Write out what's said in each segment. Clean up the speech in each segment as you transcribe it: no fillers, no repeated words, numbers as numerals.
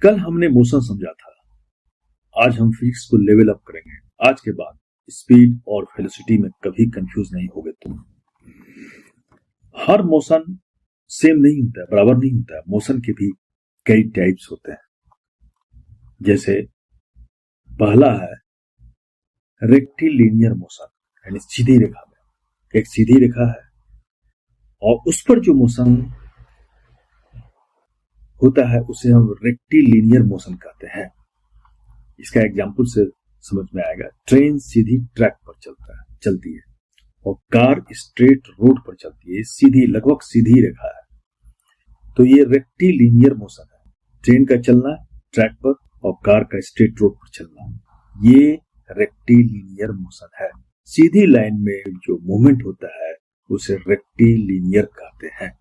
कल हमने मोशन समझा था, आज हम फिजिक्स को लेवल अप करेंगे। आज के बाद स्पीड और वेलोसिटी में कभी कंफ्यूज नहीं होगे तुम। हर मोशन सेम नहीं होता है, बराबर नहीं होता है। मोशन के भी कई टाइप्स होते हैं। जैसे पहला है रेक्टिलिनियर मोशन, यानी सीधी रेखा में एक सीधी रेखा है और उस पर जो मोशन होता है उसे हम रेक्टिलिनियर मोशन कहते हैं। इसका एग्जांपल से समझ में आएगा। ट्रेन सीधी ट्रैक पर चलती है और कार स्ट्रेट रोड पर चलती है। सीधी, लगभग सीधी रेखा है, तो ये रेक्टिलिनियर मोशन है। ट्रेन का चलना ट्रैक पर और कार का स्ट्रेट रोड पर चलना, ये रेक्टिलिनियर मोशन है। सीधी लाइन में जो मूवमेंट होता है उसे रेक्टिलिनियर कहते हैं।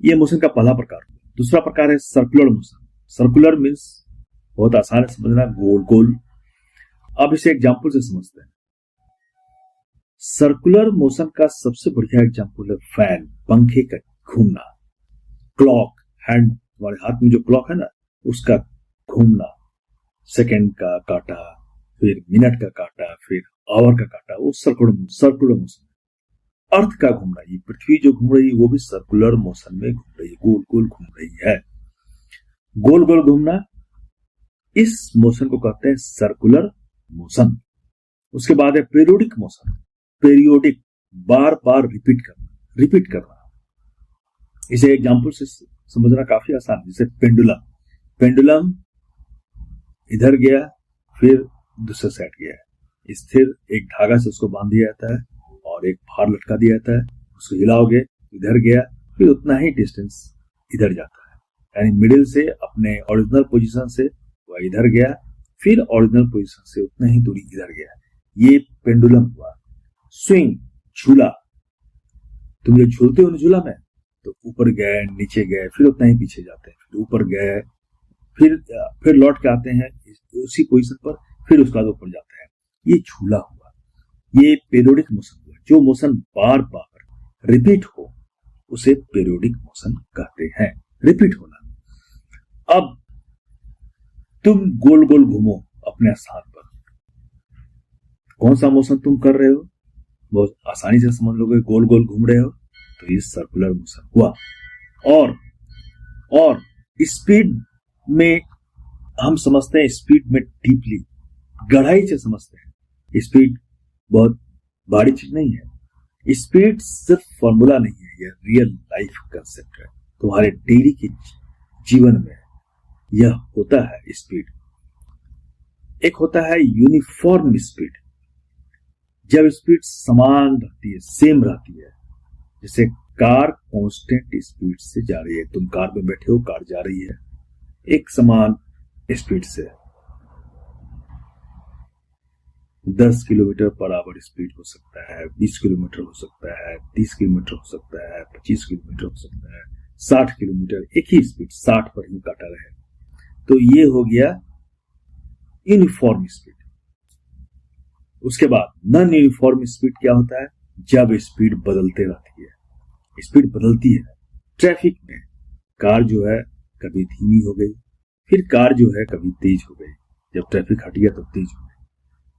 ये मोशन का पहला प्रकार। दूसरा प्रकार है सर्कुलर मोशन। सर्कुलर मीन्स बहुत आसान है समझना, गोल गोल। अब इसे एग्जांपल से समझते हैं। सर्कुलर मोशन का सबसे बढ़िया एग्जांपल है फैन, पंखे का घूमना। क्लॉक, हैंड, तुम्हारे हाथ में जो क्लॉक है ना, उसका घूमना। सेकंड का काटा, फिर मिनट का काटा, फिर आवर का काटा, वो सर्कुलर मोशन। अर्थ का घूमना, ये पृथ्वी जो घूम रही है वो भी सर्कुलर मोशन में घूम रही है, गोल गोल घूम रही है। गोल गोल घूमना, इस मोशन को कहते हैं सर्कुलर मोशन। उसके बाद है पीरियोडिक मोशन। पीरियोडिक, बार बार रिपीट करना। इसे एग्जांपल से समझना काफी आसान है। जैसे पेंडुलम इधर गया फिर दूसरे साइड गया, स्थिर एक धागा से उसको बांध दिया जाता है और एक भार लटका दिया जाता है। उसको हिलाओगे, इधर गया फिर उतना ही डिस्टेंस इधर जाता है, यानी मिडिल से अपने ओरिजिनल पोजीशन से वह इधर गया, फिर ओरिजिनल पोजीशन से उतना ही दूरी इधर गया। ये पेंडुलम हुआ। स्विंग, झूला, तुम जो झूलते हो ना झूला में, तो ऊपर गए, नीचे गए, फिर उतना ही पीछे जाते हैं, फिर ऊपर गए, फिर लौट के आते हैं उसी पोजीशन पर, फिर उसके बाद ऊपर जाते हैं। ये झूला हुआ। ये पीरियोडिक मोशन हुआ। जो मोशन बार बार रिपीट हो उसे पीरियोडिक मोशन कहते हैं, रिपीट होना। अब तुम गोल गोल घूमो अपने स्थान पर, कौन सा मोशन तुम कर रहे हो बहुत आसानी से समझ लोगे। गोल गोल घूम रहे हो तो ये सर्कुलर मोशन हुआ। और स्पीड में हम समझते हैं, स्पीड में डीपली, गहराई से समझते हैं। स्पीड बहुत भारी चीज नहीं है। स्पीड सिर्फ फॉर्मूला नहीं है, यह रियल लाइफ कंसेप्ट है। तुम्हारे डेली के जीवन में यह होता है स्पीड। एक होता है यूनिफॉर्म स्पीड, जब स्पीड समान रहती है, सेम रहती है। जैसे कार कांस्टेंट स्पीड से जा रही है, तुम कार में बैठे हो, कार जा रही है एक समान स्पीड से। 10 किलोमीटर पर आवर स्पीड हो सकता है, 20 किलोमीटर हो सकता है, 30 किलोमीटर हो सकता है, 25 किलोमीटर हो सकता है, 60 किलोमीटर, एक ही स्पीड 60 पर ही काटा रहे। तो ये हो गया यूनिफॉर्म स्पीड। उसके बाद नॉन यूनिफॉर्म स्पीड क्या होता है? जब स्पीड बदलते रहती है, स्पीड बदलती है। ट्रैफिक में कार जो है कभी धीमी हो गई, फिर कार जो है कभी तेज हो गई, जब ट्रैफिक हट गया तब तेज हो गई।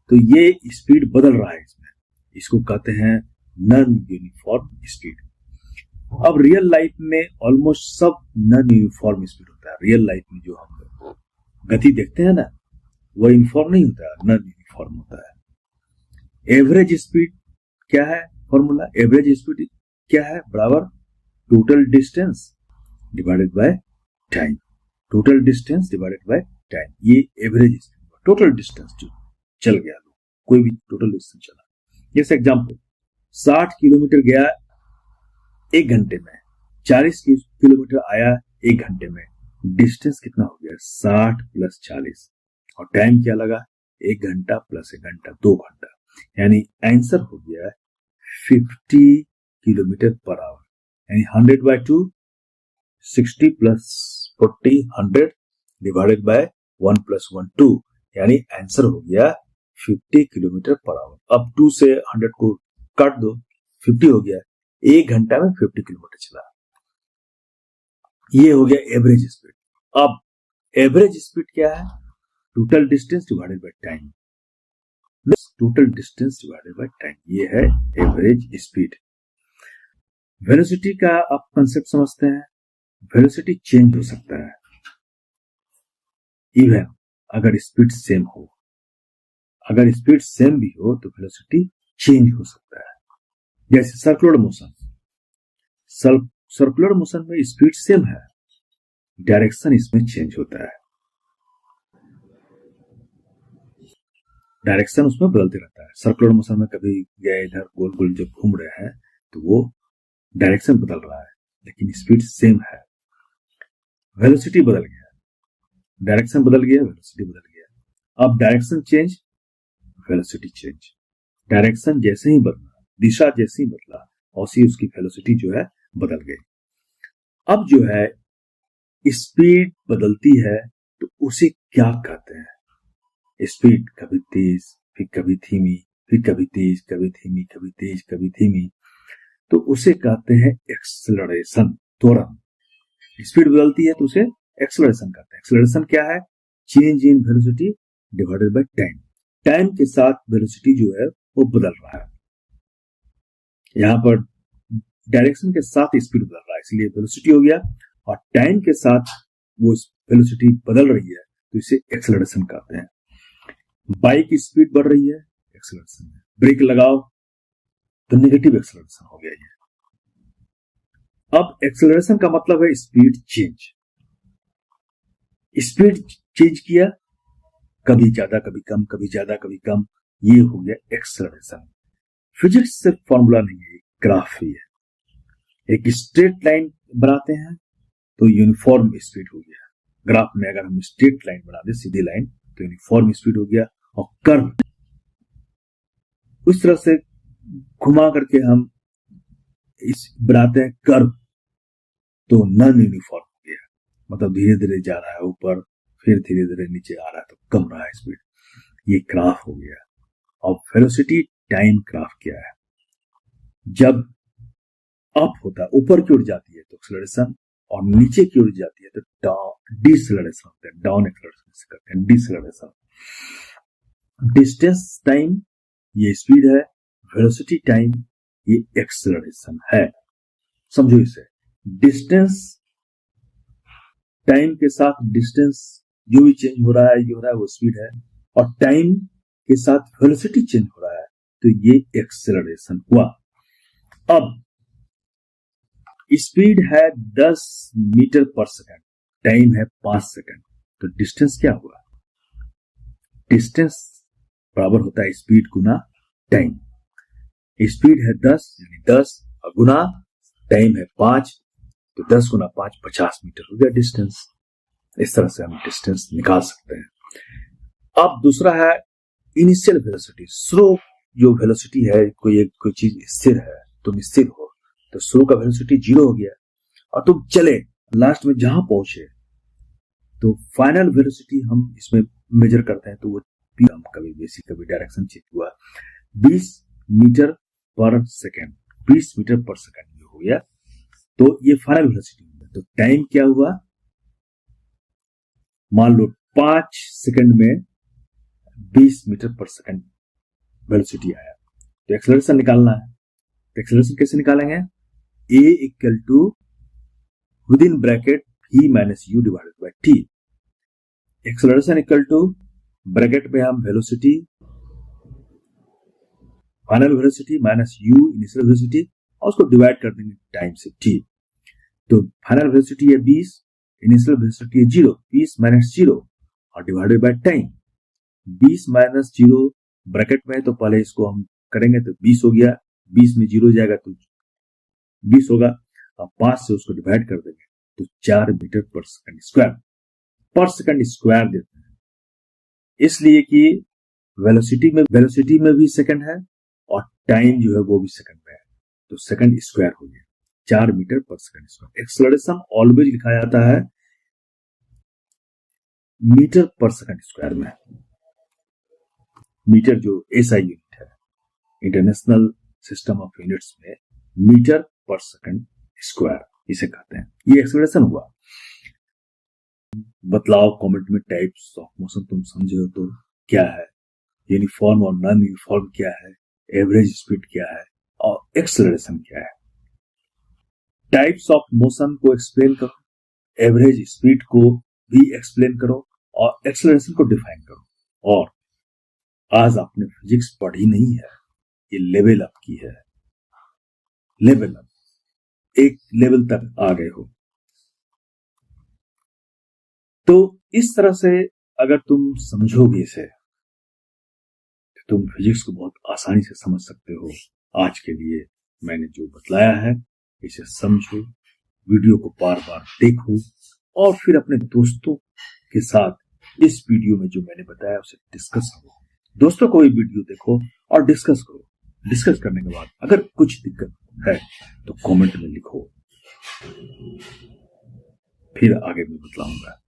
तो ये स्पीड बदल रहा है इसमें, इसको कहते हैं नॉन यूनिफॉर्म स्पीड। अब रियल लाइफ में ऑलमोस्ट सब नॉन यूनिफॉर्म स्पीड होता है। रियल लाइफ में जो हम गति देखते हैं ना, वह यूनिफॉर्म नहीं होता है, नॉन यूनिफॉर्म होता है। एवरेज स्पीड क्या है? फॉर्मूला एवरेज स्पीड क्या है? बराबर total distance divided by time. Total distance divided by time, ये एवरेज स्पीड। टोटल डिस्टेंस जो चल गया, कोई भी टोटल डिस्टेंस चला। जैसे एग्जांपल, 60 किलोमीटर गया 1 घंटे में, 40 किलोमीटर आया 1 घंटे में। डिस्टेंस कितना हो गया? 60 प्लस 40, और टाइम क्या लगा? 1 घंटा प्लस 1 घंटा, 2 घंटा। यानी आंसर हो गया 50 किलोमीटर पर आवर, यानी 100/2, 60 प्लस 40, 100 डिवाइडेड बाय 1 + 1 2, यानी आंसर हो गया 50 किलोमीटर पर आवर। अब 2 से 100 को काट दो, 50 हो गया। 1 घंटा में 50 किलोमीटर चला। ये हो गया एवरेज स्पीड। अब एवरेज स्पीड क्या है? Total distance divided by time. Total distance divided by time, ये है एवरेज स्पीड। वेलोसिटी का आप कंसेप्ट समझते हैं। वेलोसिटी चेंज हो सकता है इवन अगर स्पीड सेम हो। अगर स्पीड सेम भी हो तो वेलोसिटी चेंज हो सकता है। जैसे सर्कुलर मोशन, सर्कुलर मोशन में स्पीड सेम है, डायरेक्शन इसमें चेंज होता है, डायरेक्शन उसमें बदलते रहता है। सर्कुलर मोशन में कभी गए इधर गोल गोल जब घूम रहे हैं तो वो डायरेक्शन बदल रहा है, लेकिन स्पीड सेम है। वेलोसिटी बदल गया, डायरेक्शन बदल गया, वेलोसिटी बदल गया। अब direction change, velocity change. Direction जैसे ही बदला, दिशा जैसे ही बदला, वैसे ही उसकी वेलोसिटी जो है बदल गई। अब जो है स्पीड बदलती है तो उसे क्या कहते हैं? स्पीड कभी तेज, फिर कभी धीमी, फिर कभी तेज, कभी धीमी, कभी तेज, कभी धीमी, तो उसे कहते हैं एक्सेलरेशन, त्वरण। स्पीड बदलती है तो उसे एक्सेलरेशन कहते हैं। एक्सेलरेशन क्या है? Change in velocity divided by time. Time के साथ वेलोसिटी जो है वो बदल रहा है। यहां पर डायरेक्शन के साथ स्पीड बदल रहा है, इसलिए वेलोसिटी हो गया, और टाइम के साथ वो वेलोसिटी बदल रही है तो इसे एक्सेलरेशन कहते हैं। बाइक की स्पीड बढ़ रही है, एक्सेलरेशन है। ब्रेक लगाओ तो नेगेटिव एक्सेलरेशन हो गया ये। अब एक्सेलरेशन का मतलब है स्पीड चेंज। स्पीड चेंज किया, कभी ज्यादा कभी कम, कभी ज्यादा कभी कम, ये हो गया एक्सेलरेशन। फिजिक्स से फॉर्मूला नहीं है, ग्राफ ही है। एक स्ट्रेट लाइन बनाते हैं तो यूनिफॉर्म स्पीड हो गया। ग्राफ में अगर हम स्ट्रेट लाइन बना दे, सीधी लाइन, तो यूनिफॉर्म स्पीड हो गया। और कर्व उस तरह से घुमा करके हम इस बनाते हैं कर्व, तो नॉन यूनिफॉर्म हो गया, मतलब धीरे धीरे जा रहा है ऊपर, फिर धीरे धीरे नीचे आ रहा है, तो कम रहा है स्पीड, ये ग्राफ हो गया। और वेलोसिटी टाइम ग्राफ क्या है? जब अप होता है, ऊपर की ओर जाती है तो एक्सेलरेशन, और नीचे की ओर जाती है तो डिसेलरेशन होता है। डाउन एक्सेलरेशन से करते हैं डिसेलरेशन। डिस्टेंस टाइम ये स्पीड है, वेलोसिटी टाइम ये एक्सेलरेशन है। समझो इसे, डिस्टेंस टाइम के साथ डिस्टेंस जो भी चेंज हो रहा है, ये हो रहा है वो स्पीड है, और टाइम के साथ वेलोसिटी चेंज हो रहा है तो ये एक्सेलरेशन हुआ। अब स्पीड है 10 मीटर पर सेकंड, टाइम है 5 सेकंड, तो डिस्टेंस क्या हुआ? डिस्टेंस बराबर होता है स्पीड गुना टाइम। स्पीड है 10 यानी 10, और गुना टाइम है 5, तो 10 गुना 5 50 मीटर हो गया डिस्टेंस। इस तरह से हम डिस्टेंस निकाल सकते हैं। अब दूसरा है इनिशियल वेलोसिटी। स्लो जो वेलोसिटी है, कोई चीज स्थिर है, तुम स्थिर हो तो स्लो का वेलोसिटी 0 हो गया, और तुम चले लास्ट में जहां पहुंचे तो फाइनल वेलोसिटी हम इसमें मेजर करते हैं, तो वो हम कभी बेसिक कभी डायरेक्शन चेंज हुआ 20 मीटर पर सेकंड, 20 मीटर पर सेकंड हो गया, तो ये फाइनल वेलोसिटी हुआ। तो टाइम क्या हुआ? मान लो 5 सेकंड में 20 मीटर पर सेकंड वेलोसिटी आया, तो एक्सेलरेशन निकालना है। तो एक्सेलरेशन कैसे निकालेंगे? A equal to with in bracket v minus u divided by t। Acceleration equal to bracket में हम velocity, final velocity minus u initial velocity, और उसको डिवाइड कर देंगे टाइम से t। तो फाइनल वेलोसिटी है 20, इनिशियल वेलोसिटी है 0, 20 माइनस 0 और divided by time. 20 minus 0 bracket में, तो पहले इसको हम करेंगे तो 20 हो गया, 20 में 0 जाएगा तो 20 होगा, और 5 से उसको डिवाइड कर देंगे तो 4 मीटर पर सेकंड स्क्वायर देते हैं। इसलिए कि वेलोसिटी में भी सेकंड है और टाइम जो है वो भी सेकंड में है, तो सेकंड स्क्वायर हो गया 4 मीटर पर सेकंड स्क्वायर। एक्सेलरेशन ऑलवेज लिखा जाता है मीटर पर सेकंड स्क्वायर में। मीटर जो एसआई यूनिट है इंटरनेशनल सिस्टम ऑफ यूनिट्स में, मीटर पर सेकंड स्क्वायर इसे कहते हैं। ये एक्सेलरेशन हुआ। बतलाओ कमेंट में टाइप्स ऑफ मोशन तुम समझे हो तो क्या है, यूनिफॉर्म और नॉन यूनिफॉर्म क्या है, एवरेज स्पीड क्या है और एक्सेलरेशन क्या है। टाइप्स ऑफ मोशन को एक्सप्लेन करो, एवरेज स्पीड को भी एक्सप्लेन करो और एक्सेलरेशन को डिफाइन करो। और आज आपने फिजिक्स पढ़ी नहीं है, ये लेवल अप की है, लेवल अप, एक लेवल तक आ गए हो। तो इस तरह से अगर तुम समझोगे इसे तो तुम फिजिक्स को बहुत आसानी से समझ सकते हो। आज के लिए मैंने जो बतलाया है इसे समझो, वीडियो को बार बार देखो और फिर अपने दोस्तों के साथ इस वीडियो में जो मैंने बताया उसे डिस्कस करो। दोस्तों को ये वीडियो देखो और डिस्कस करो। डिस्कस करने के बाद अगर कुछ दिक्कत है तो कमेंट में लिखो, फिर आगे मैं बतलाऊंगा।